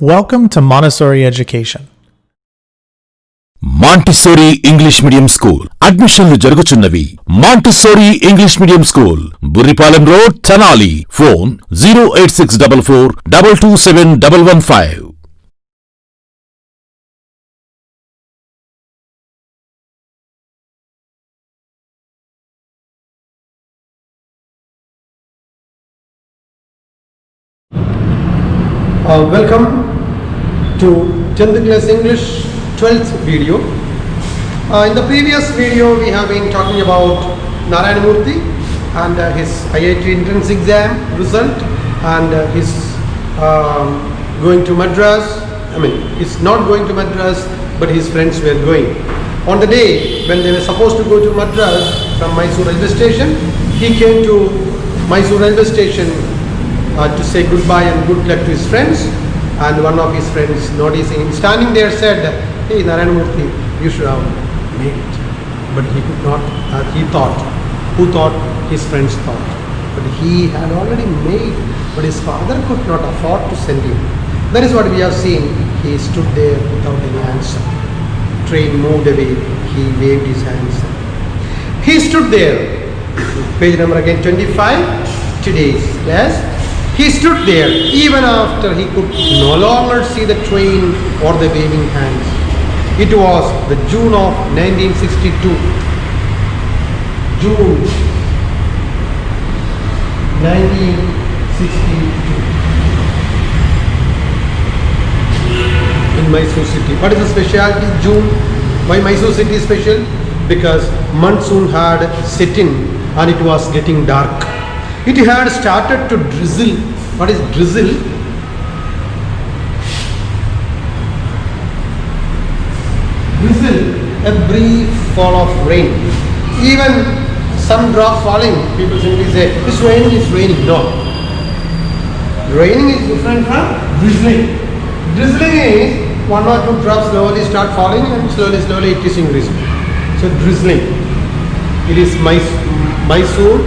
Welcome to Montessori Education. Montessori English medium school అడ్మిషన్లు జరుగుచున్నవి. Montessori English medium school, Burripalem road, Tenali. Phone 08644227115. Welcome to 10th class English 12th video. In the previous video we have been talking about Narayana Murthy and his IIT entrance exam result and his going to Madras. He's not going to Madras, but his friends were going. On the day when they were supposed to go to Madras from Mysore railway station, he came to Mysore railway station to say goodbye and good luck to his friends, and one of his friends, noticing him standing there, said, "Hey Narayana Murthy, you should have made it." But he could not. He thought. Who thought? His friends thought. But he had already made, but his father could not afford to send him. That is what we have seen. He stood there without any answer. Train moved away. He waved his hands. He stood there. Page number again 25. Today's class. He stood there even after he could no longer see the train or the waving hands. It was the June of 1962. June 1962. In Mysore city. What is the specialty? June. Why Mysore city is special? Because monsoon had set in and it was getting dark. It had started to drizzle. What is drizzle? Drizzle, a brief fall of rain. Even some drops falling, people simply say, "It's raining, it's raining." No. Raining is different from drizzling. Drizzling is one or two drops slowly start falling and slowly it is increasing. So drizzling. It is Mysore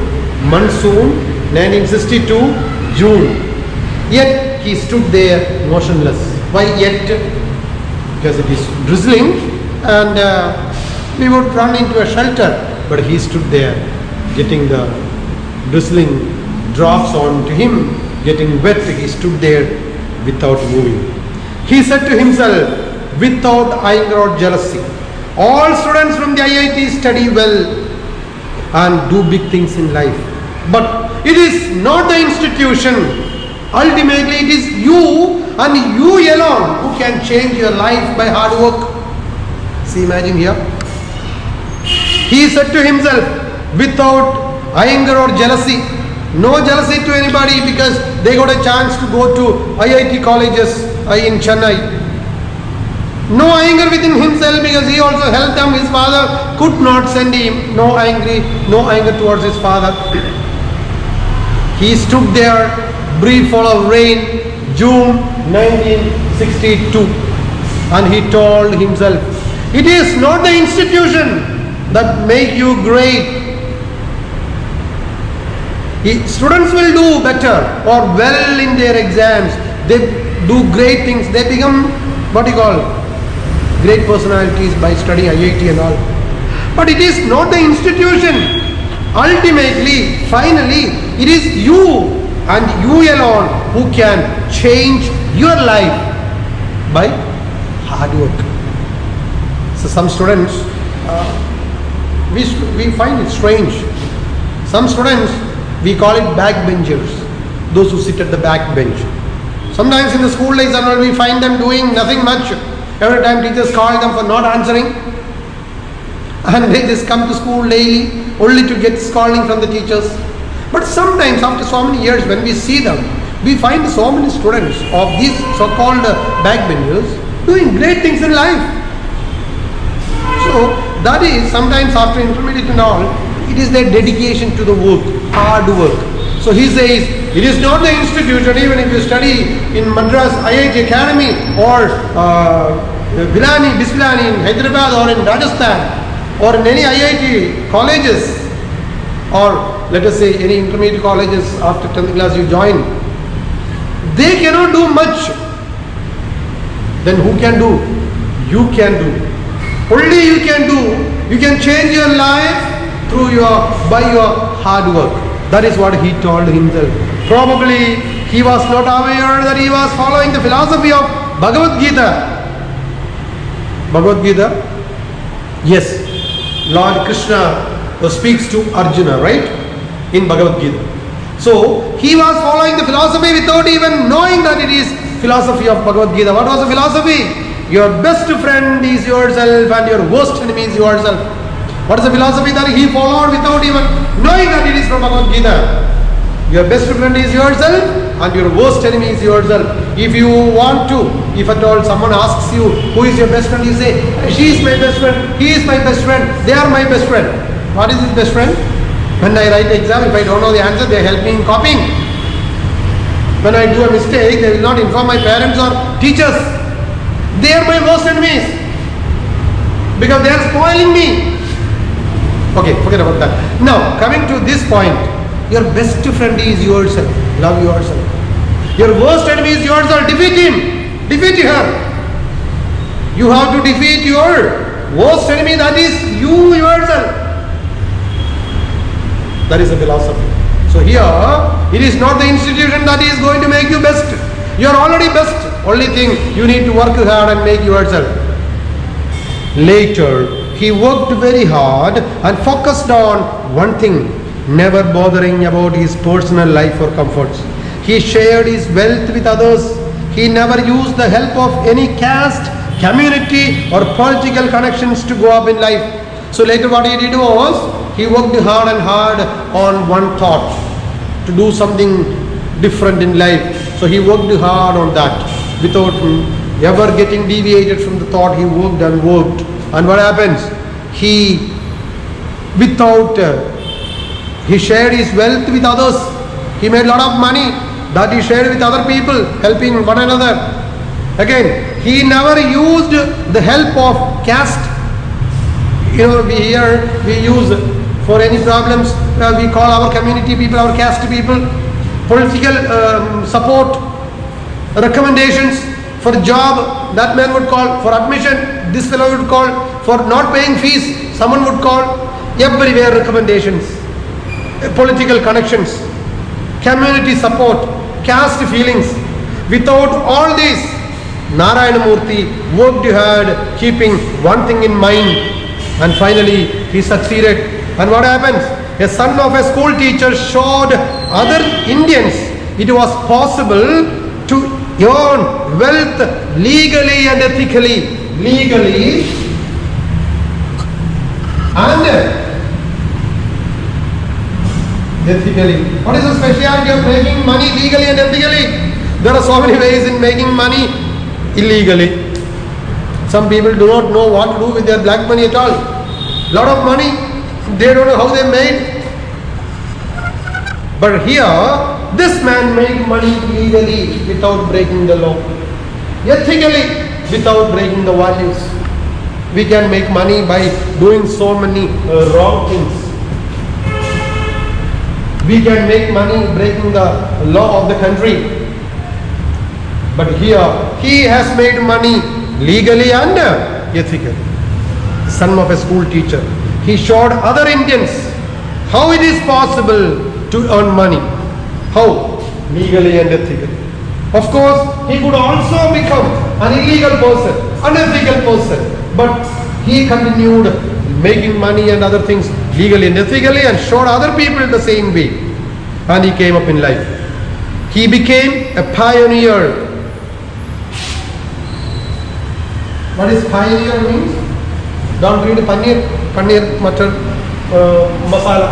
monsoon 1962 June. Yet he stood there motionless. Why yet? Because it is drizzling and we would run into a shelter, but he stood there getting the drizzling drops onto him, getting wet. He stood there without moving. He said to himself, without anger or jealousy, "All students from the IIT study well and do big things in life. But it is not the institution. Ultimately, it is you and you alone who can change your life by hard work." See, imagine here. He said to himself, without anger or jealousy. No jealousy to anybody because they got a chance to go to IIT colleges in Chennai. No anger within himself because he also helped them. His father could not send him. No anger towards his father. He stood there, brief fall of rain, June 1962, and he told himself, "It is not the institution that make you great. Students will do better or well in their exams. They do great things. They become great personalities by studying IIT and all. But it is not the institution. Ultimately, finally, it is you and you alone who can change your life by hard work." So some students, we find it strange. Some students, we call it backbenchers, those who sit at the back bench. Sometimes in the school days we find them doing nothing much. Every time teachers call them for not answering, and they just come to school daily only to get scolding from the teachers. But sometimes after so many years when we see them, we find so many students of these so-called backbenchers doing great things in life. So that is sometimes after intermediate and all, it is their dedication to the work, hard work. So he says, it is not the institution. Even if you study in Madras IIT Academy or Bislani in Hyderabad or in Rajasthan or in any IIT colleges, or let us say any intermediate colleges after 10th class you join, they cannot do much then who can do? You can do. Only you can do. You can change your life by your hard work. That is what he told himself. Probably he was not aware that he was following the philosophy of Bhagavad Gita. Bhagavad Gita? Yes. Lord Krishna speaks to Arjuna, right? In Bhagavad Gita. So he was following the philosophy without even knowing that it is philosophy of Bhagavad Gita. What was the philosophy? Your best friend is yourself and your worst enemy is yourself. What is the philosophy that he followed without even knowing that it is from Bhagavad Gita? Your best friend is yourself and your worst enemy is yourself. If you want to, if at all someone asks you, who is your best friend? You say, she is my best friend, he is my best friend, they are my best friend. What is his best friend? When I write the exam, if I don't know the answer, they help me in copying. When I do a mistake, they will not inform my parents or teachers. They are my worst enemies because they are spoiling me. Okay, forget about that. Now, coming to this point, your best friend is yourself. Love yourself. Your worst enemy is yourself. Defeat him. Defeat her. You have to defeat your worst enemy, that is you yourself. That is the philosophy. So here, it is not the institution that is going to make you best. You are already best. Only thing, you need to work hard and make yourself. Later, he worked very hard and focused on one thing, never bothering about his personal life or comforts. He shared his wealth with others. He never used the help of any caste, community or political connections to go up in life. So later what he did was, he worked hard and hard on one thought, to do something different in life. So he worked hard on that. Without ever getting deviated from the thought, he worked and worked. And what happens? He shared his wealth with others. He made a lot of money that he shared with other people, helping one another. Again, he never used the help of caste. We use for any problems, we call our community people, our caste people, political support, recommendations for a job, that man would call, for admission, this fellow would call, for not paying fees, someone would call, everywhere recommendations, political connections, community support, caste feelings. Without all this, Narayana Murthy worked hard, keeping one thing in mind, and finally he succeeded. And what happens? A son of a school teacher showed other Indians it was possible to earn wealth legally and ethically. Legally and ethically. What is the speciality of making money legally and ethically? There are so many ways in making money illegally. Some people do not know what to do with their black money at all. Lot of money, they don't know how they made. But here, this man made money legally without breaking the law. Ethically without breaking the values. We can make money by doing so many wrong things. We can make money breaking the law of the country. But here, he has made money legally and ethically. Son of a school teacher. He showed other Indians how it is possible to earn money. How? Legally and ethically. Of course, he could also become an illegal person, unethical person. But he continued making money and other things legally and ethically and showed other people the same way. And he came up in life. He became a pioneer. What is pioneer means? Don't read paneer butter masala.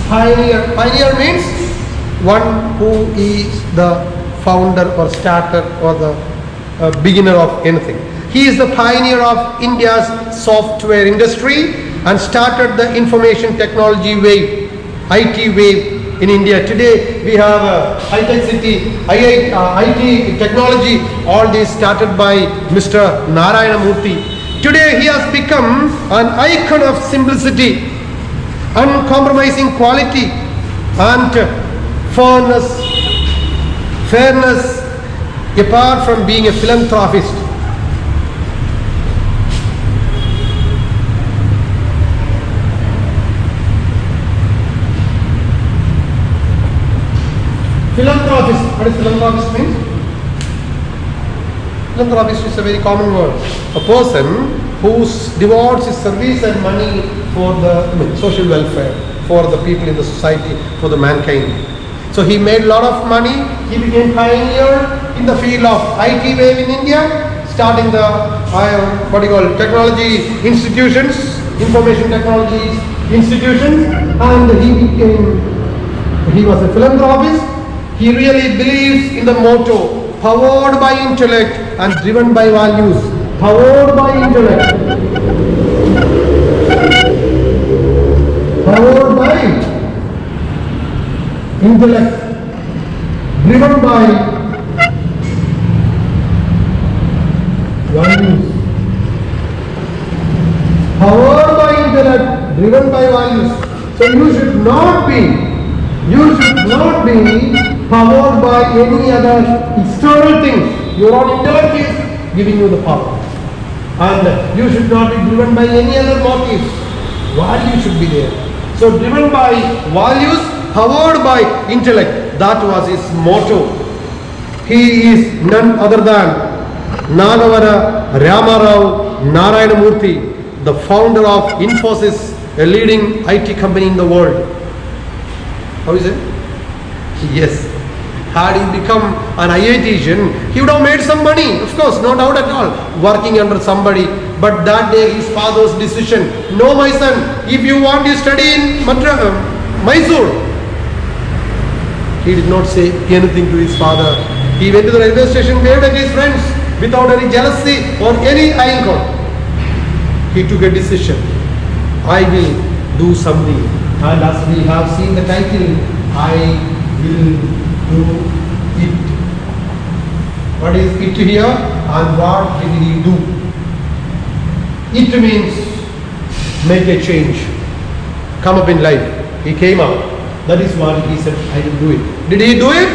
Pioneer means one who is the founder or starter or the beginner of anything. He is the pioneer of India's software industry and started the information technology wave, IT wave in India. Today we have a high-tech city, IT technology, all this started by Mr. Narayana Murthy. Today he has become an icon of simplicity, uncompromising quality and fairness apart from being a philanthropist, philanthropist, what does philanthropist mean? Philanthropist is a very common word. A person who devotes his service and money for the social welfare, for the people in the society, for the mankind. So he made a lot of money. He became pioneer in the field of IT wave in India, starting the technology institutions, information technologies institutions, and he was a philanthropist. He really believes in the motto, powered by intellect and driven by values. Powered by intellect. Powered by intellect. Driven by values. Powered by intellect, driven by values. So you should not be powered by any other external things. Your own intellect is giving you the power. And you should not be driven by any other motives. Value should be there. So driven by values, powered by intellect. That was his motto. He is none other than Nagavara Ramarao Narayana Murthy, the founder of Infosys, a leading IT company in the world. How is it? Yes. Had he become an IITian, he would have made some money, of course, no doubt at all, working under somebody. But that day his father's decision, no my son, if you want to study in Mysore. He did not say anything to his father. He went to the railway station, waved at his friends without any jealousy or any anger. He took a decision. I will do something. And as we have seen the title, I will do it. What is it here and what did he do? It means make a change, come up in life. He came up. That is what he said, I will do it. Did he do it?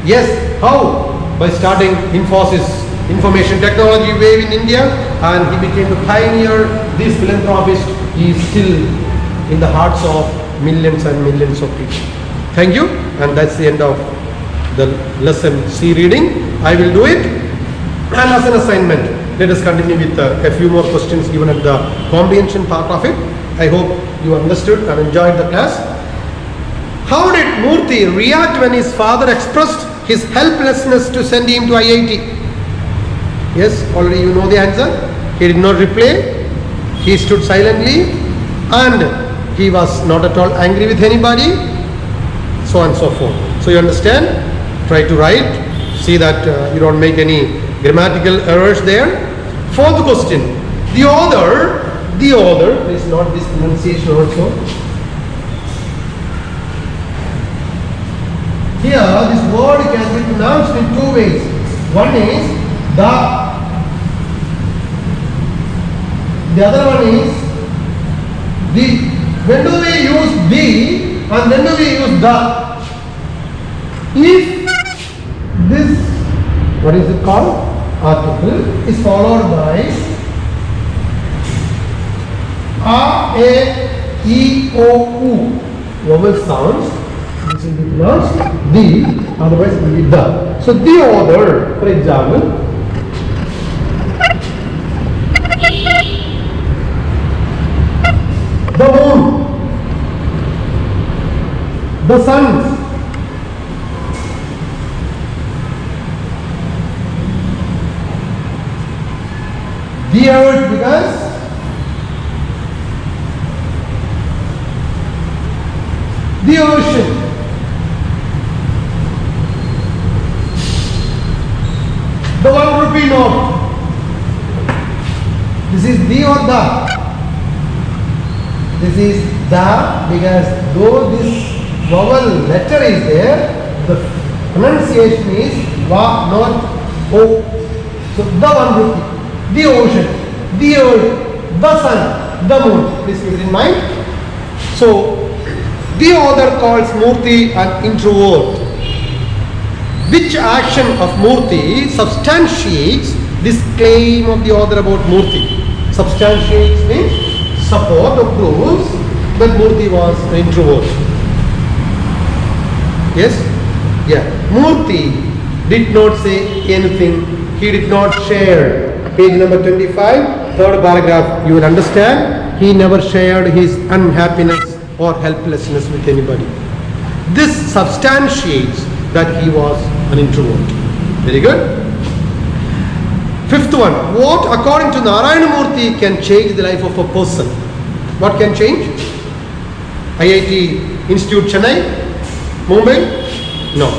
Yes. How? By starting Infosys, information technology wave in India, and he became the pioneer. This philanthropist is still in the hearts of millions and millions of people. Thank you, and that's the end of the lesson C reading. I will do it. And as an assignment, let us continue with a few more questions given at the comprehension part of it. I hope you understood and enjoyed the class. How did Murthy react when his father expressed his helplessness to send him to IIT? Yes, already you know the answer. He did not reply. He stood silently and he was not at all angry with anybody, so on and so forth. So you understand? Try to write. See that you don't make any grammatical errors there. Fourth question. The author, please note this pronunciation also. Here, this word can be pronounced in two ways. One is the other one is the. When do we use the and when do we use the? If this, what is it called? Article is followed by A, E, O, U vowel sounds, this will be pronounced the, otherwise it will be the. So the author, for example, the moon, the sun, the earth, because the ocean, the 1 rupee note. This is the or the? This is the, because though this vowel letter is there, the pronunciation is va, not o. So the 1 rupee, the ocean, the earth, the sun, the moon. Please keep it in mind. So the author calls Murthy an introvert. Which action of Murthy substantiates this claim of the author about Murthy? Substantiates means support or proves that Murthy was an introvert. Yes? Yeah. Murthy did not say anything. He did not share. Page number 25, third paragraph, you will understand. He never shared his unhappiness or helplessness with anybody. This substantiates that he was an introvert. Very good. Fifth one, what according to Narayana Murthy can change the life of a person? What can change? IIT Institute Chennai? Mumbai? No.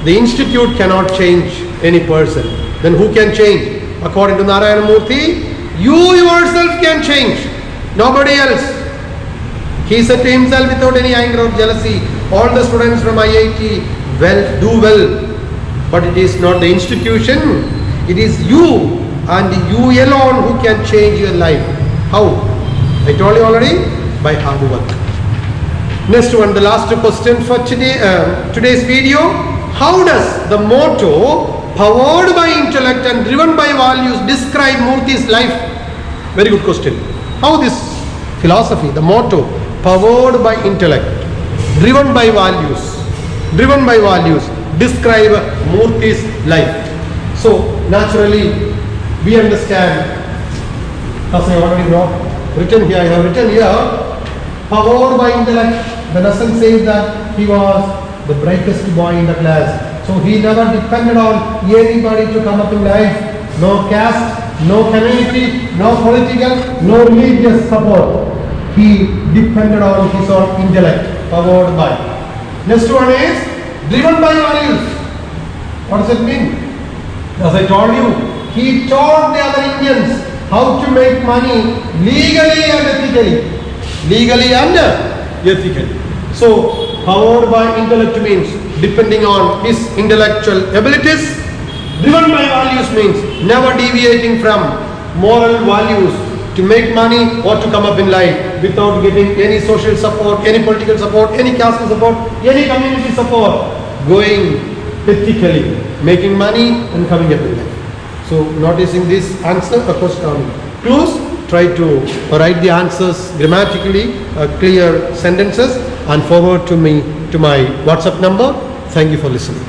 The institute cannot change any person. Then who can change? According to Narayana Murthy, you yourself can change. Nobody else. He said to himself without any anger or jealousy, all the students from IIT do well. But it is not the institution. It is you and you alone who can change your life. How? I told you already. By hard work. Next one, the last question for today's video. How does the motto powered by intellect and driven by values describe Murthy's life? Very good question. How this philosophy, the motto powered by intellect, driven by values, describe Murthy's life? So naturally we understand, as I already written here, I have written here, powered by intellect. The lesson says that he was the brightest boy in the class. So he never depended on anybody to come up in life. No caste, no community, no political, no religious support. He depended on his own intellect, powered by. Next one is driven by values. What does it mean? As I told you, he taught the other Indians how to make money legally and ethically. So, powered by intellect means depending on his intellectual abilities. Driven by values means never deviating from moral values to make money or to come up in life without getting any social support, any political support, any caste support, any community support. Going ethically, making money and coming up in life. So, noticing this answer, of course, clues, try to write the answers grammatically, clear sentences, and forward to me to my WhatsApp number. Thank you for listening.